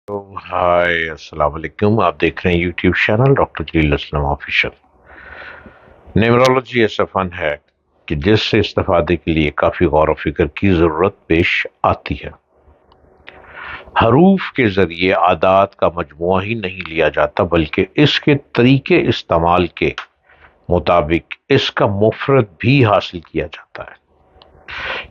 हाय अस्सलाम वालेकुम। आप देख रहे हैं यूट्यूब चैनल डॉक्टर जलील असलम ऑफिशियल। न्यूमरोलॉजी ऐसा फन है कि जिससे इस्तेफादे के लिए काफ़ी गौर व फिक्र की ज़रूरत पेश आती है। हरूफ के ज़रिए आदात का मजमुआ ही नहीं लिया जाता, बल्कि इसके तरीके इस्तेमाल के मुताबिक इसका मुफरत भी हासिल किया जाता है,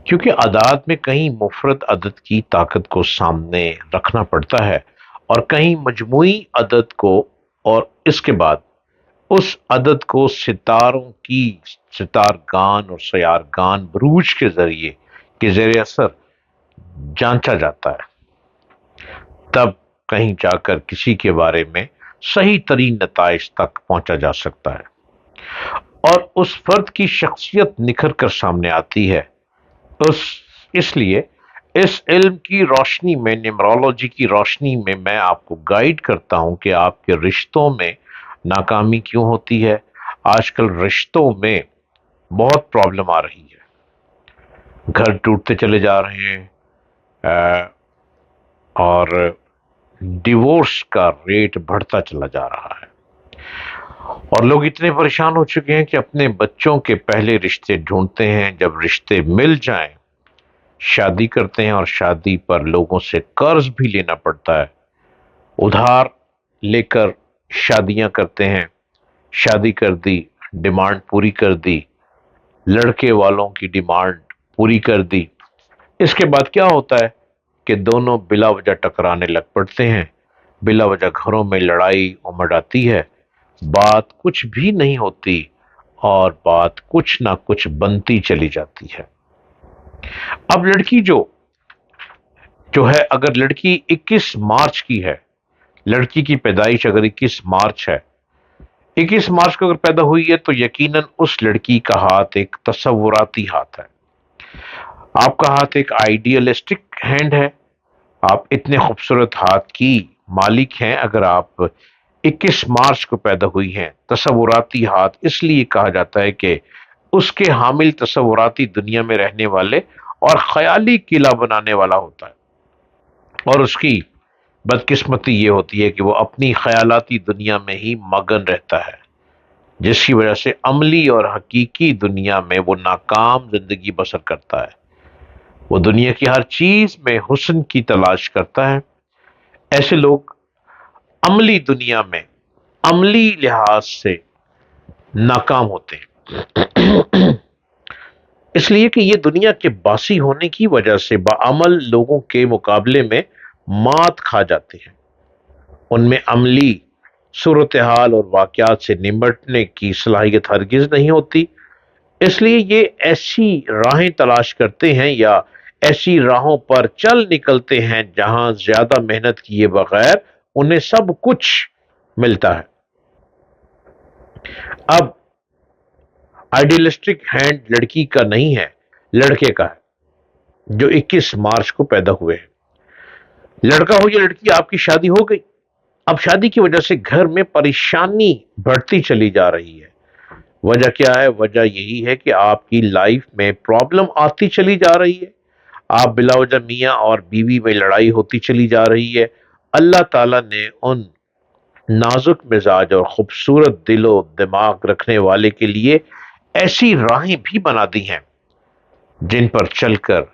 क्योंकि आदात में कहीं मुफरत अदद की ताकत को सामने रखना पड़ता है और कहीं मजमुई अदद को, और इसके बाद उस अदद को सितारों की सितारगान और सयारगान बरूज के जरिए के जेर असर जांचा जाता है। तब कहीं जाकर किसी के बारे में सही तरीन नताइज तक पहुंचा जा सकता है और उस फर्द की शख्सियत निखर कर सामने आती है। उस इसलिए इस इल्म की रोशनी में, न्यूमरोलॉजी की रोशनी में, मैं आपको गाइड करता हूं कि आपके रिश्तों में नाकामी क्यों होती है। आजकल रिश्तों में बहुत प्रॉब्लम आ रही है, घर टूटते चले जा रहे हैं और डिवोर्स का रेट बढ़ता चला जा रहा है और लोग इतने परेशान हो चुके हैं कि अपने बच्चों के पहले रिश्ते ढूंढते हैं। जब रिश्ते मिल जाएं, शादी करते हैं और शादी पर लोगों से कर्ज भी लेना पड़ता है, उधार लेकर शादियां करते हैं। शादी कर दी, डिमांड पूरी कर दी, लड़के वालों की डिमांड पूरी कर दी। इसके बाद क्या होता है कि दोनों बिला वजह टकराने लग पड़ते हैं, बिला वजह घरों में लड़ाई उमड़ आती है, बात कुछ भी नहीं होती और बात कुछ ना कुछ बनती चली जाती है। अब लड़की जो जो है, अगर लड़की 21 मार्च की है, लड़की की पैदाइश अगर 21 मार्च है, 21 मार्च को अगर पैदा हुई है, तो यकीनन उस लड़की का हाथ एक तसव्वुराती हाथ है। आपका हाथ एक आइडियलिस्टिक हैंड है। आप इतने खूबसूरत हाथ की मालिक हैं अगर आप 21 मार्च को पैदा हुई हैं। तसव्वुराती हाथ इसलिए कहा जाता है कि उसके हामिल तसव्वुराती दुनिया में रहने वाले और ख्याली किला बनाने वाला होता है, और उसकी बदकिस्मती ये होती है कि वो अपनी ख्यालाती दुनिया में ही मगन रहता है, जिसकी वजह से अमली और हकीकी दुनिया में वो नाकाम जिंदगी बसर करता है। वो दुनिया की हर चीज में हुस्न की तलाश करता है। ऐसे लोग अमली दुनिया में अमली लिहाज से नाकाम होते हैं, इसलिए कि ये दुनिया के बासी होने की वजह से बाअमल लोगों के मुकाबले में मात खा जाते हैं। उनमें अमली सूरत हाल और वाकयात से निपटने की सलाहियत हरगिज नहीं होती। इसलिए ये ऐसी राहें तलाश करते हैं या ऐसी राहों पर चल निकलते हैं जहां ज्यादा मेहनत किए बगैर उन्हें सब कुछ मिलता है। अब आइडियलिस्टिक हैंड लड़की का नहीं है, लड़के का है जो 21 मार्च को पैदा हुए हैं। लड़का हो या लड़की, आपकी शादी हो गई। अब शादी की वजह से घर में परेशानी बढ़ती चली जा रही है। वजह क्या है? वजह यही है कि आपकी लाइफ में प्रॉब्लम आती चली जा रही है। आप बिला वजह मियाँ और बीवी में लड़ाई होती चली जा रही है। अल्लाह ताला ने उन नाजुक मिजाज और खूबसूरत दिलो दिमाग रखने वाले के लिए ऐसी राहें भी बना दी हैं जिन पर चलकर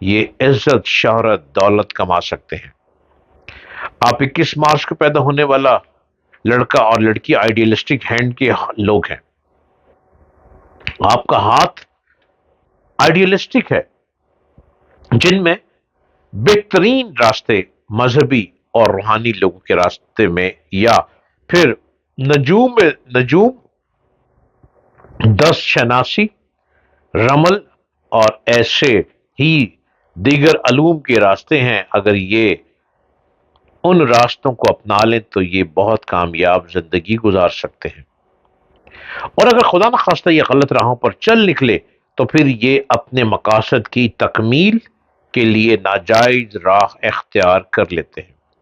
ये इज्जत, शोहरत, दौलत कमा सकते हैं। आप 21 मार्च को पैदा होने वाला लड़का और लड़की आइडियलिस्टिक हैंड के लोग हैं। आपका हाथ आइडियलिस्टिक है, जिनमें बेहतरीन रास्ते मजहबी और रूहानी लोगों के रास्ते में, या फिर नजूम 10 शनासी, रमल और ऐसे ही दीगर अलूम के रास्ते हैं। अगर ये उन रास्तों को अपना लें तो ये बहुत कामयाब जिंदगी गुजार सकते हैं, और अगर खुदा न खास्ता ये गलत राहों पर चल निकले तो फिर ये अपने मकासद की तकमील के लिए नाजायज राह इख्तियार कर लेते हैं।